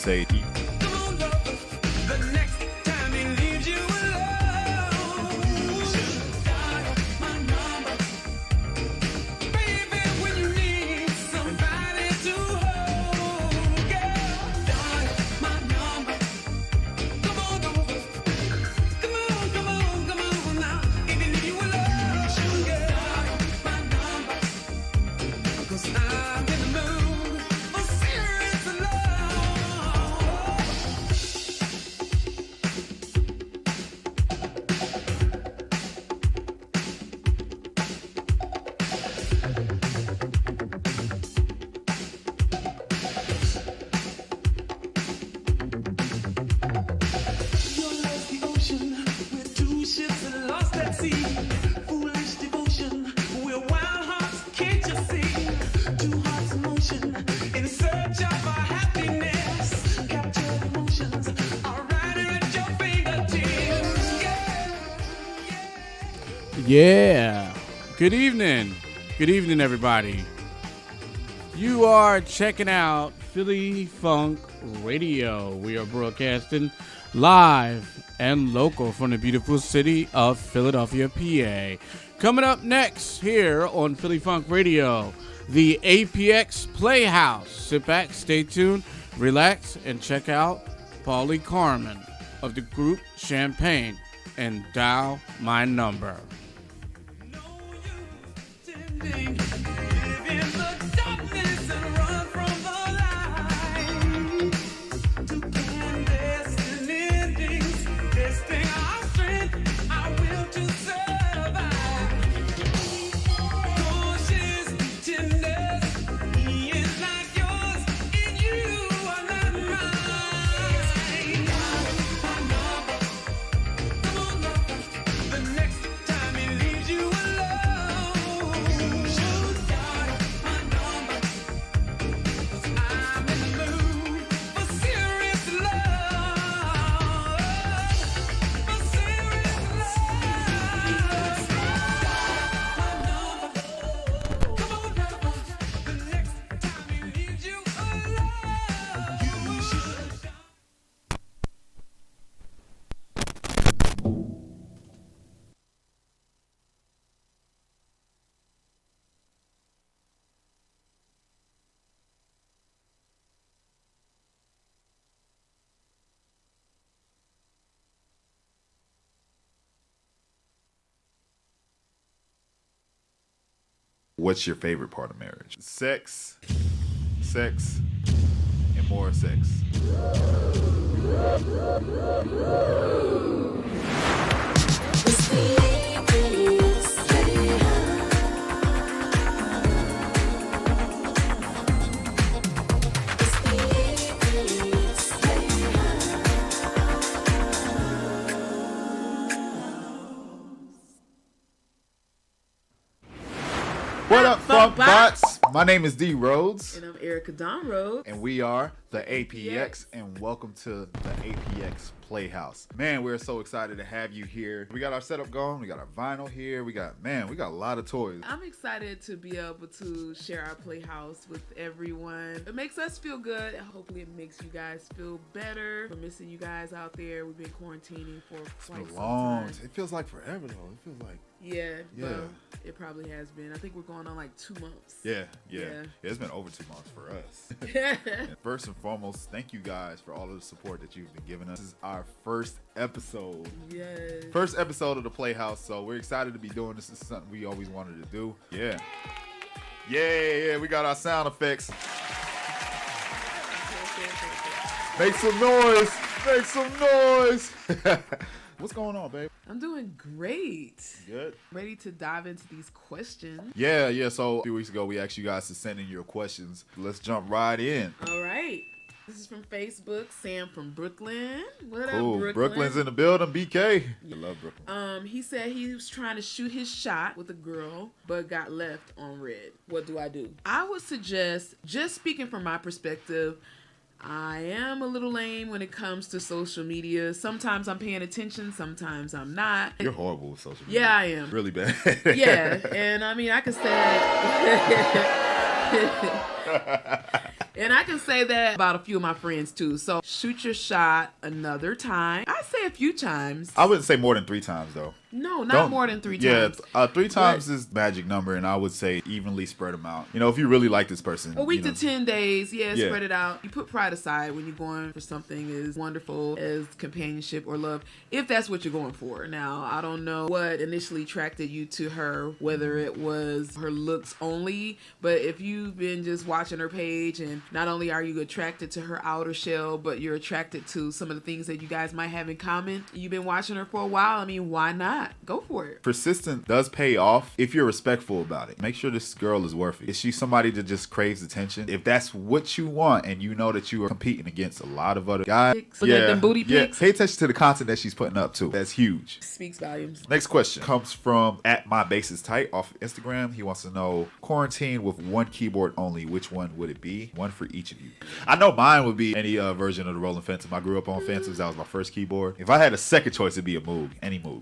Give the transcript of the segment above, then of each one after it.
say Yeah. Good evening. Good evening, everybody. You are checking out Philly Funk Radio. We are broadcasting live and local from the beautiful city of Philadelphia, PA. Coming up next here on Philly Funk Radio, the APX Playhouse. Sit back, stay tuned, relax, and check out Paulie Carmen of the group Champagne and Dial My Number. What's your favorite part of marriage? Sex, and more sex. What up, Funk Bots? My name is D Rhodes. And I'm Erica Dawn Rhodes. And we are the APX, and welcome to the APX Playhouse. Man, we're so excited to have you here. We got our setup going. We got our vinyl here. We got a lot of toys. I'm excited to be able to share our Playhouse with everyone. It makes us feel good. Hopefully it makes you guys feel better. We're missing you guys out there. We've been quarantining for quite some time. It feels like forever, though. It feels like... Yeah. Well, it probably has been. I think we're going on like 2 months. Yeah. It's been over 2 months for us. And first and foremost, thank you guys for all of the support that you've been giving us. This is our first episode. Yes. First episode of the Playhouse, so we're excited to be doing this. This is something we always wanted to do. Yeah, we got our sound effects. Make some noise. What's going on, babe? I'm doing great. Good. Ready to dive into these questions. Yeah. So a few weeks ago, we asked you guys to send in your questions. Let's jump right in. All right. This is from Facebook. Sam from Brooklyn. What up, Brooklyn? Brooklyn's in the building. BK. I love Brooklyn. He said he was trying to shoot his shot with a girl, but got left on red. What do? I would suggest, just speaking from my perspective, I am a little lame when it comes to social media. Sometimes I'm paying attention, sometimes I'm not. You're horrible with social media. Yeah, I am. Really bad. Yeah, and I mean, I can say that. And I can say that about a few of my friends too. So shoot your shot another time. I say a few times. I wouldn't say more than 3 times though. No, not more than 3 times. Yeah, 3 times is magic number, and I would say evenly spread them out. You know, if you really like this person. A week to 10 days, spread it out. You put pride aside when you're going for something as wonderful as companionship or love, if that's what you're going for. Now, I don't know what initially attracted you to her, whether it was her looks only, but if you've been just watching her page, and not only are you attracted to her outer shell, but you're attracted to some of the things that you guys might have in common, you've been watching her for a while, I mean, why not? Go for it. Persistence does pay off if you're respectful about it. Make sure this girl is worth it. Is she somebody that just craves attention? If that's what you want, and you know that you are competing against a lot of other guys, look at them booty pics. Pay attention to the content that she's putting up too. That's huge. Speaks volumes. Next question comes from @MyBaseIsTight off Instagram. He wants to know, quarantine with one keyboard only, which one would it be? One for each of you. I know mine would be any version of the Roland Phantom. I grew up on Phantoms. That was my first keyboard. If I had a second choice, it'd be a Moog. Any Moog.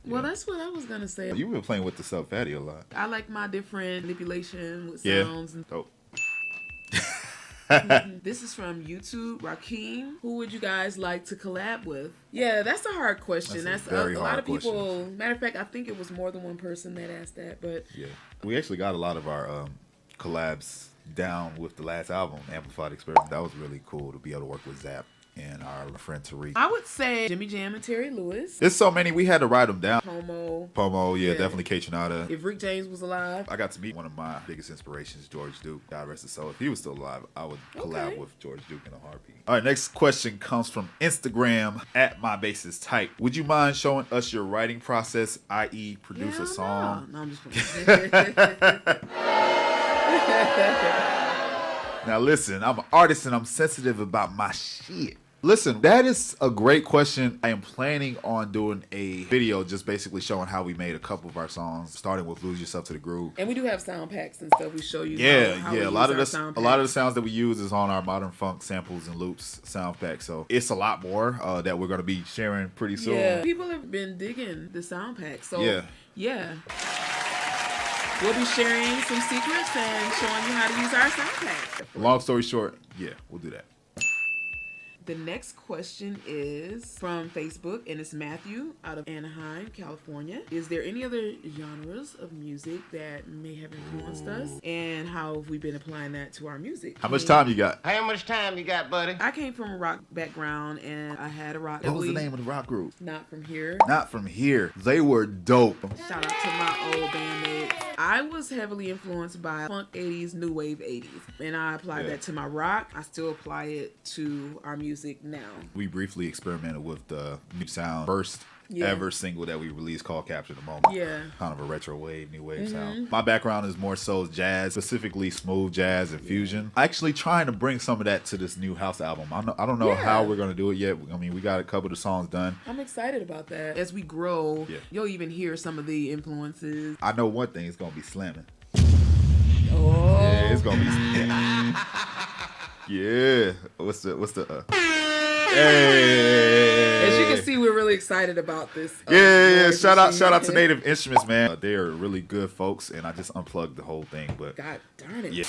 Well, that's what I was going to say. You've been playing with the Sub Fatty a lot. I like my different manipulation with sounds. Yeah, dope. This is from YouTube, Rakeem. Who would you guys like to collab with? Yeah, that's a hard question. That's a lot of people. Question. Matter of fact, I think it was more than one person that asked that. But yeah, we actually got a lot of our collabs down with the last album, Amplified Experiment. That was really cool to be able to work with Zap and our friend Tariq. I would say Jimmy Jam and Terry Lewis. There's so many, we had to write them down. Pomo, yeah, definitely K Tronada. If Rick James was alive. I got to meet one of my biggest inspirations, George Duke. God rest his soul. If he was still alive, I would collab with George Duke in a heartbeat. All right, next question comes from Instagram @MyBaseIsTight. Would you mind showing us your writing process, i.e. produce a song? No, I'm just playing. Now listen, I'm an artist and I'm sensitive about my shit. Listen, that is a great question. I am planning on doing a video just basically showing how we made a couple of our songs, starting with Lose Yourself to the Groove. And we do have sound packs and stuff. We show you how a lot of the sounds that we use is on our Modern Funk Samples and Loops sound pack. So it's a lot more that we're going to be sharing pretty soon. Yeah, people have been digging the sound pack. So yeah. We'll be sharing some secrets and showing you how to use our sound pack. Long story short, yeah, we'll do that. The next question is from Facebook, and it's Matthew out of Anaheim, California. Is there any other genres of music that may have influenced us, and how have we been applying that to our music? How much time you got? How much time you got, buddy? I came from a rock background, and I had a rock. What was the name of the rock group? Not From Here. Not From Here. They were dope. Shout out to my old bandmates. I was heavily influenced by funk 80s, new wave 80s, and I applied that to my rock. I still apply it to our music now. We briefly experimented with the new sound first ever single that we released called Capture the Moment. Yeah. Kind of a retro wave, new wave sound. My background is more so jazz, specifically smooth jazz and fusion. Actually trying to bring some of that to this new house album. I don't know how we're going to do it yet. I mean, we got a couple of the songs done. I'm excited about that. As we grow, you'll even hear some of the influences. I know one thing, it's going to be slamming. Oh. Yeah, it's going to be Yeah. What's the Hey. As you can see, we're really excited about this. Shout out to Native Instruments, man. They are really good folks, and I just unplugged the whole thing. But God darn it. Yeah.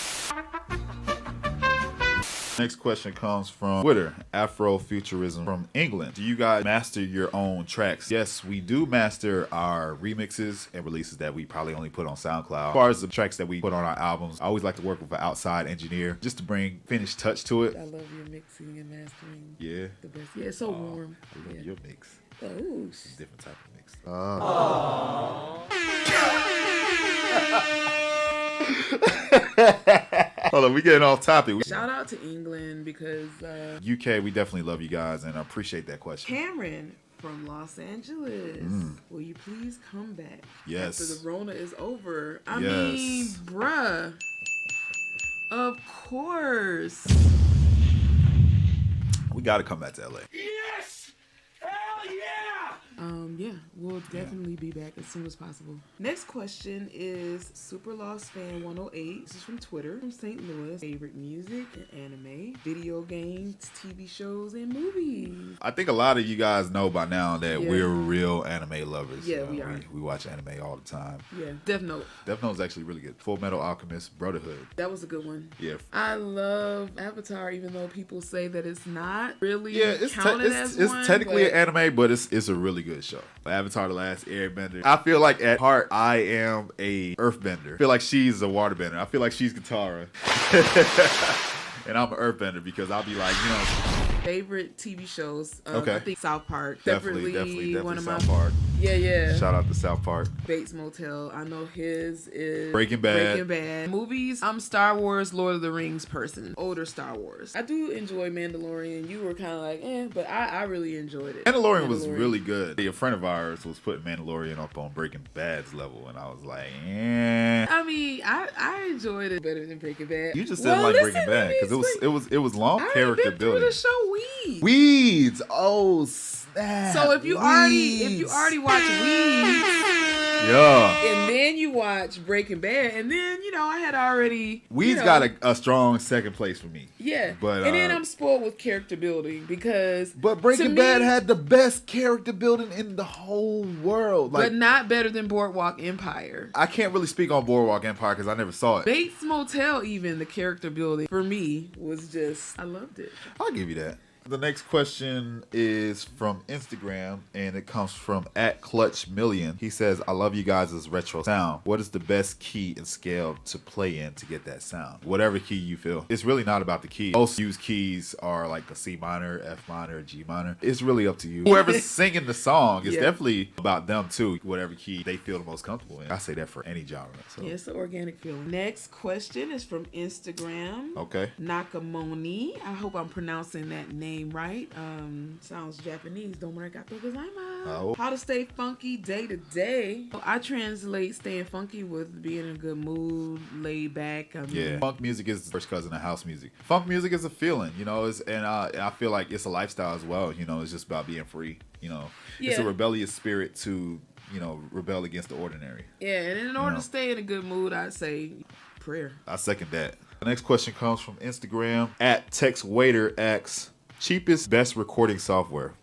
Next question comes from Twitter, Afrofuturism from England. Do you guys master your own tracks? Yes, we do master our remixes and releases that we probably only put on SoundCloud. As far as the tracks that we put on our albums, I always like to work with an outside engineer just to bring finished touch to it. I love your mixing and mastering. Yeah. The best. Yeah, it's so warm. I love your mix. Oh, It's a different type of mix. Hold on, we getting off topic. shout out to England because UK, we definitely love you guys, and I appreciate that question. Cameron from Los Angeles, will you please come back? Yes. After the Rona is over. I Yes. mean, bruh. Of course. We got to come back to LA. Yeah, we'll definitely be back as soon as possible. Next question is Super Lost Fan 108. This is from Twitter, from St. Louis. Favorite music and anime, video games, TV shows, and movies. I think a lot of you guys know by now that we're real anime lovers. Yeah, we are. We watch anime all the time. Yeah, Death Note. Death Note is actually really good. Full Metal Alchemist, Brotherhood. That was a good one. Yeah. I love Avatar, even though people say that it's not really It's counted as it's one. technically but an anime, but it's a really good show. Avatar: The Last Airbender. I feel like at heart I am a Earthbender. I feel like she's a Waterbender. I feel like she's Katara, and I'm an Earthbender because I'll be like, favorite TV shows. Okay. I think South Park. definitely one of South my. Park. Yeah. Shout out to South Park. Bates Motel. I know his is Breaking Bad. Movies. I'm Star Wars, Lord of the Rings person. Older Star Wars. I do enjoy Mandalorian. You were kind of like, but I really enjoyed it. Mandalorian was really good. A friend of ours was putting Mandalorian up on Breaking Bad's level, and I was like, I mean, I enjoyed it better than Breaking Bad. You just didn't like Breaking Bad because it was long character been building. through the show Weeds. Oh snap! So if you already watch Weeds, and then you watch Breaking Bad, and then I had already Weeds got a strong second place for me. Yeah, but and then I'm spoiled with character building because. But Breaking Bad had the best character building in the whole world, but not better than Boardwalk Empire. I can't really speak on Boardwalk Empire because I never saw it. Bates Motel, even the character building for me was just I loved it. I'll give you that. The next question is from Instagram, and it comes from @ClutchMillion. He says, I love you guys' retro sound. What is the best key and scale to play in to get that sound? Whatever key you feel. It's really not about the key. Most used keys are like a C minor, F minor, G minor. It's really up to you. Whoever's singing the song, it's definitely about them too. Whatever key they feel the most comfortable in. I say that for any genre. So. Yeah, it's an organic feeling. Next question is from Instagram. Okay. Nakamoni. I hope I'm pronouncing that name right. Sounds Japanese. Domarigato gozaimasu. Oh. How to stay funky day to day. I translate staying funky with being in a good mood, laid back. Funk music is the first cousin of house music. Funk music is a feeling, and I feel like it's a lifestyle as well. It's just about being free. It's a rebellious spirit to rebel against the ordinary. Yeah, and in order to stay in a good mood, I'd say prayer. I second that. The next question comes from Instagram @TextWaiterX. Cheapest best recording software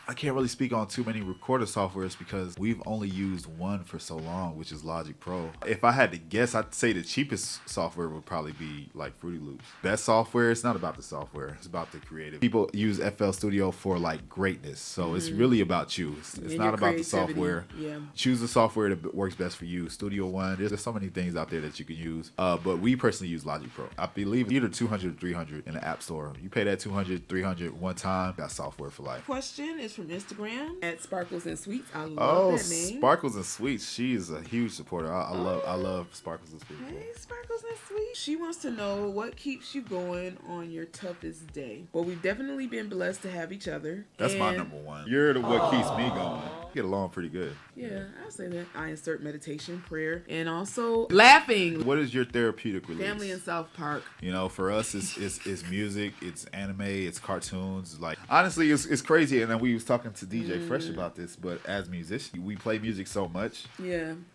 I can't really speak on too many recorder softwares because we've only used one for so long, which is Logic Pro. If I had to guess, I'd say the cheapest software would probably be like Fruity Loops. Best software, it's not about the software, it's about the creative. People use FL Studio for like greatness, so it's really about you. It's not about the software. Yeah. Choose the software that works best for you. Studio One, there's so many things out there that you can use, but we personally use Logic Pro. I believe either 200 or 300 in the App Store. You pay that 200, 300 one time, got software for life. Question is from Instagram at Sparkles and Sweets. I love that name. Sparkles and Sweets. She is a huge supporter. I love Sparkles and Sweets. Hey, Sparkles and Sweets. She wants to know what keeps you going on your toughest day. Well, we've definitely been blessed to have each other. That's my number one. You're the what keeps me going. Get along pretty good. Yeah, I'll say that. I insert meditation, prayer, and also laughing. What is your therapeutic release? Family in South Park. You know, for us, it's music, it's anime, it's cartoons. Like, honestly, it's crazy. And then we was talking to DJ Fresh about this, but as musicians, we play music so much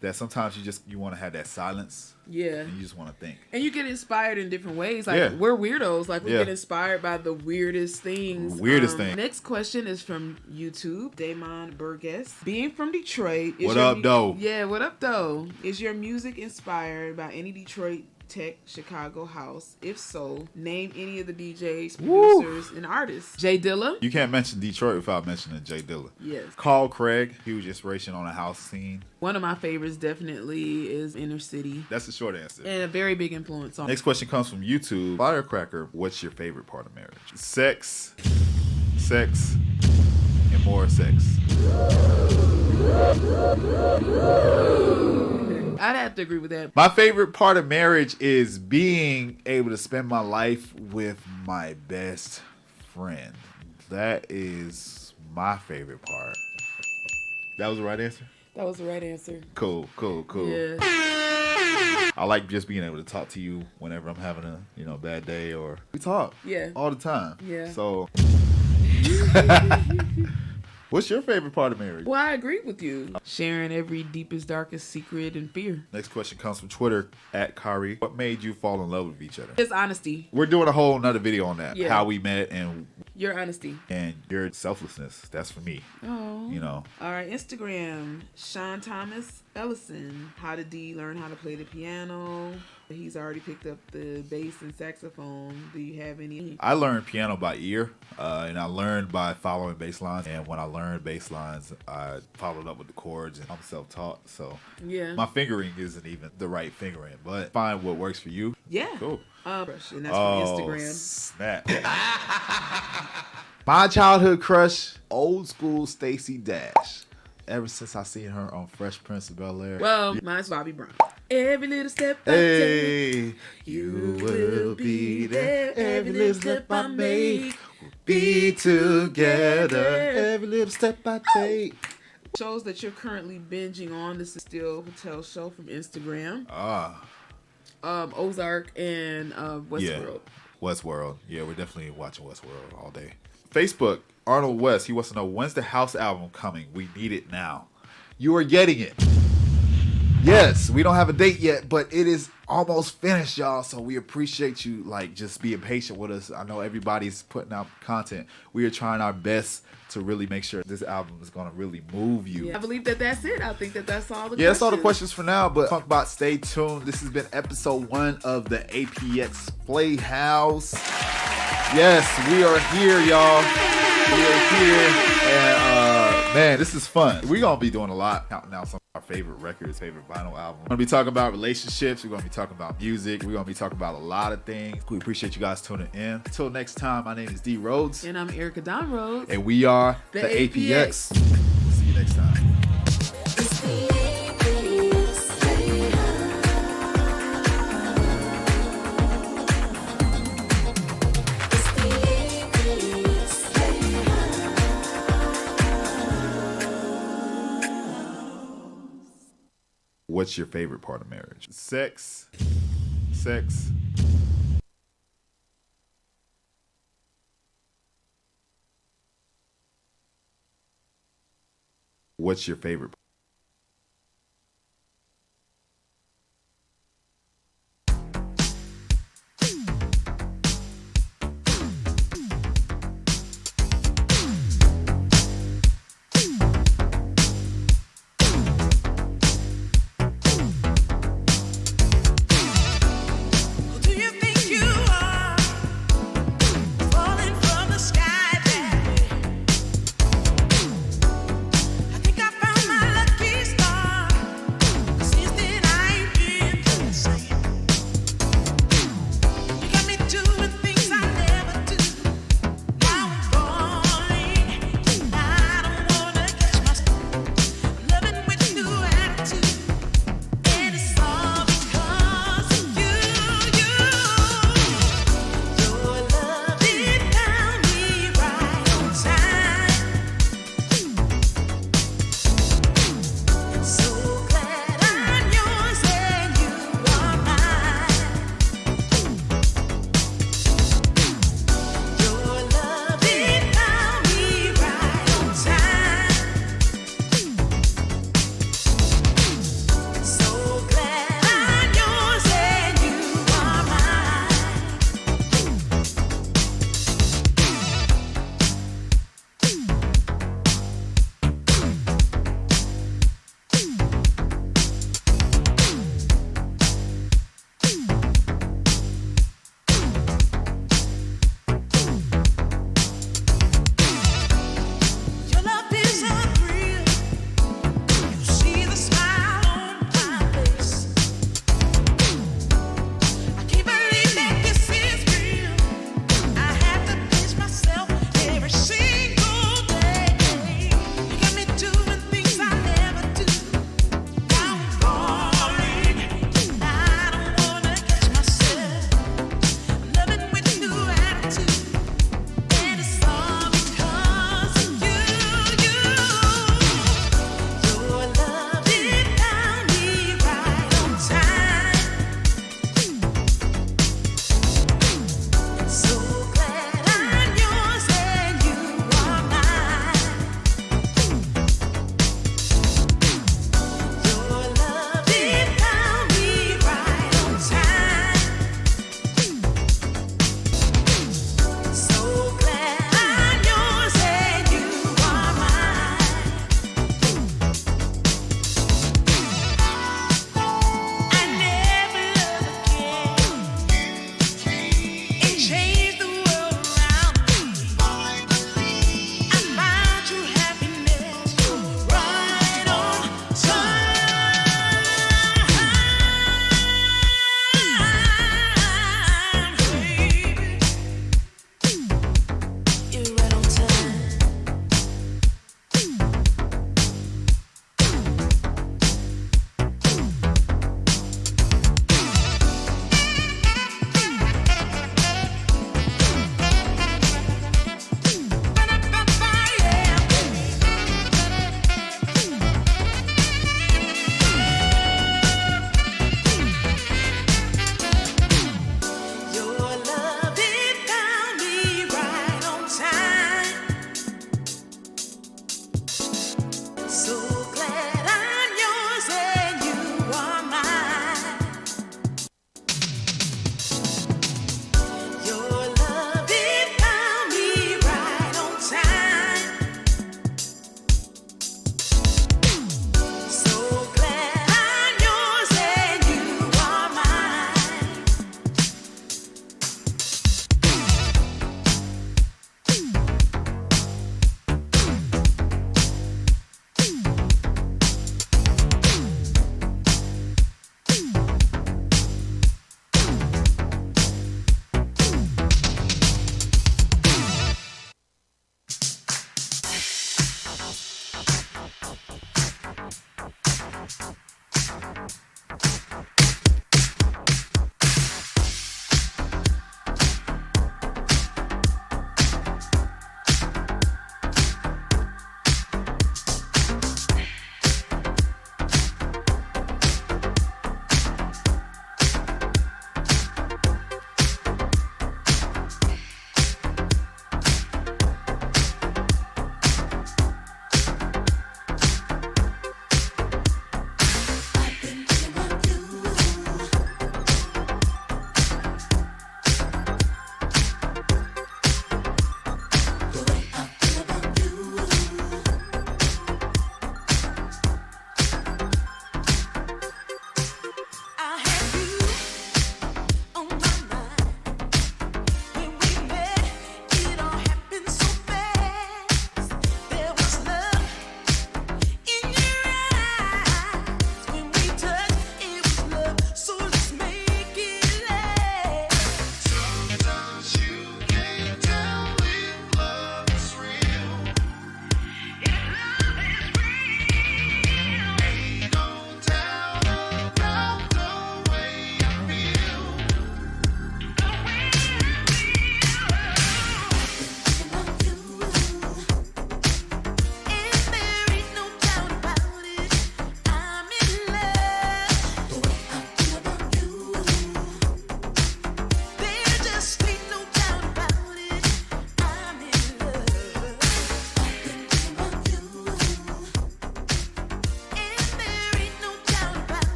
that sometimes you want to have that silence. Yeah. And you just want to think. And you get inspired in different ways. Like, we're weirdos. Like, we get inspired by the weirdest things. Next question is from YouTube, Damon Burgess. Being from Detroit. What up, though? Yeah, what up, though? Is your music inspired by any Detroit tech Chicago house? If so, name any of the DJs, producers, and artists. Jay Dilla. You can't mention Detroit without mentioning Jay Dilla. Yes. Carl Craig, huge inspiration on the house scene. One of my favorites definitely is Inner City. That's the short answer. And a very big influence on. Next question comes from YouTube. Firecracker, what's your favorite part of marriage? Sex, and more sex. I'd have to agree with that. My favorite part of marriage is being able to spend my life with my best friend. That is my favorite part. That was the right answer? That was the right answer. Cool. Yeah. I like just being able to talk to you whenever I'm having a bad day, or we talk all the time. Yeah. So what's your favorite part of marriage? Well, I agree with you. Sharing every deepest, darkest secret and fear. Next question comes from Twitter at Kari. What made you fall in love with each other? Just honesty. We're doing a whole nother video on that. Yeah. How we met and your honesty. And your selflessness. That's for me. Oh. You know. All right, Instagram. Sean Thomas Ellison. How did D learn how to play the piano? He's already picked up the bass and saxophone. Do you have any? I learned piano by ear, and I learned by following bass lines. And when I learned bass lines, I followed up with the chords, and I'm self-taught. So my fingering isn't even the right fingering, but find what works for you. Yeah. Cool. And that's from Instagram. Snap. My childhood crush, old school Stacey Dash. Ever since I seen her on Fresh Prince of Bel-Air. Well, mine's Bobby Brown. Every little step I take, you will be there. Every little step I make, we'll be together. Every little step I take. Shows that you're currently binging on. This is still Hotel Show from Instagram. Ozark and Westworld. Yeah, Westworld. Yeah, we're definitely watching Westworld all day. Facebook, Arnold West. He wants to know, when's the House album coming? We need it now. You are getting it. Yes, we don't have a date yet, but it is almost finished, y'all. So we appreciate you, just being patient with us. I know everybody's putting out content. We are trying our best to really make sure this album is going to really move you. Yeah, I believe that's it. I think that's all the questions. Yeah, that's all the questions for now, but Funkbot, stay tuned. This has been episode 1 of the APX Playhouse. Yes, we are here, y'all. We are here, and man, this is fun. We're going to be doing a lot, counting out some of our favorite records, favorite vinyl albums. We're going to be talking about relationships. We're going to be talking about music. We're going to be talking about a lot of things. We appreciate you guys tuning in. Until next time, my name is D Rhodes. And I'm Erica Don Rhodes. And we are the APX. We'll see you next time. What's your favorite part of marriage? Sex. What's your favorite part?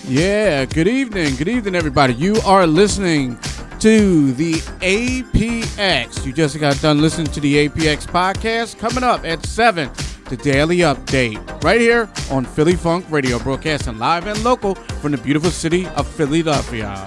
Yeah, good evening, everybody. You are listening to the APX. You just got done listening to the APX podcast. Coming up at 7, the Daily Update, right here on Philly Funk Radio, broadcasting live and local from the beautiful city of Philadelphia.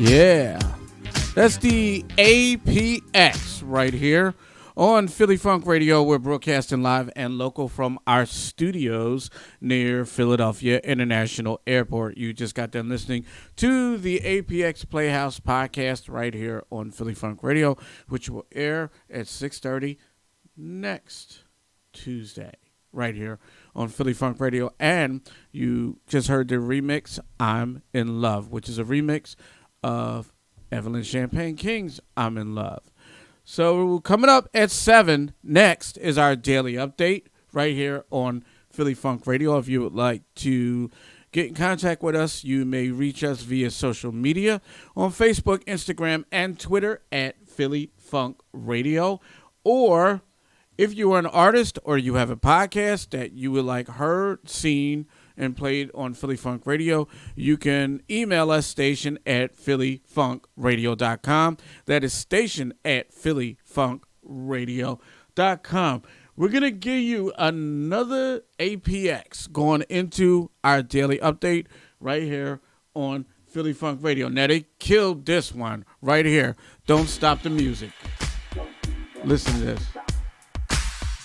Yeah, that's the APX right here on Philly Funk Radio. We're broadcasting live and local from our studios near Philadelphia International Airport. You just got done listening to the APX Playhouse podcast right here on Philly Funk Radio, which will air at 6:30 next Tuesday right here on Philly Funk Radio. And you just heard the remix, I'm in Love, which is a remix of Evelyn Champagne King's I'm in Love. So coming up at 7 next is our daily update right here on Philly Funk Radio. If you would like to get in contact with us, you may reach us via social media on Facebook, Instagram, and Twitter at Philly Funk Radio. Or if you are an artist or you have a podcast that you would like heard, seen, and played on Philly Funk Radio, you can email us station at phillyfunkradio.com. That is station at phillyfunkradio.com. We're going to give you another APX going into our daily update right here on Philly Funk Radio. Now, they killed this one right here. Don't Stop the Music. Listen to this.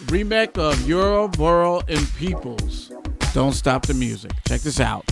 Remake of Euroboro and Peoples. Don't Stop the Music. Check this out.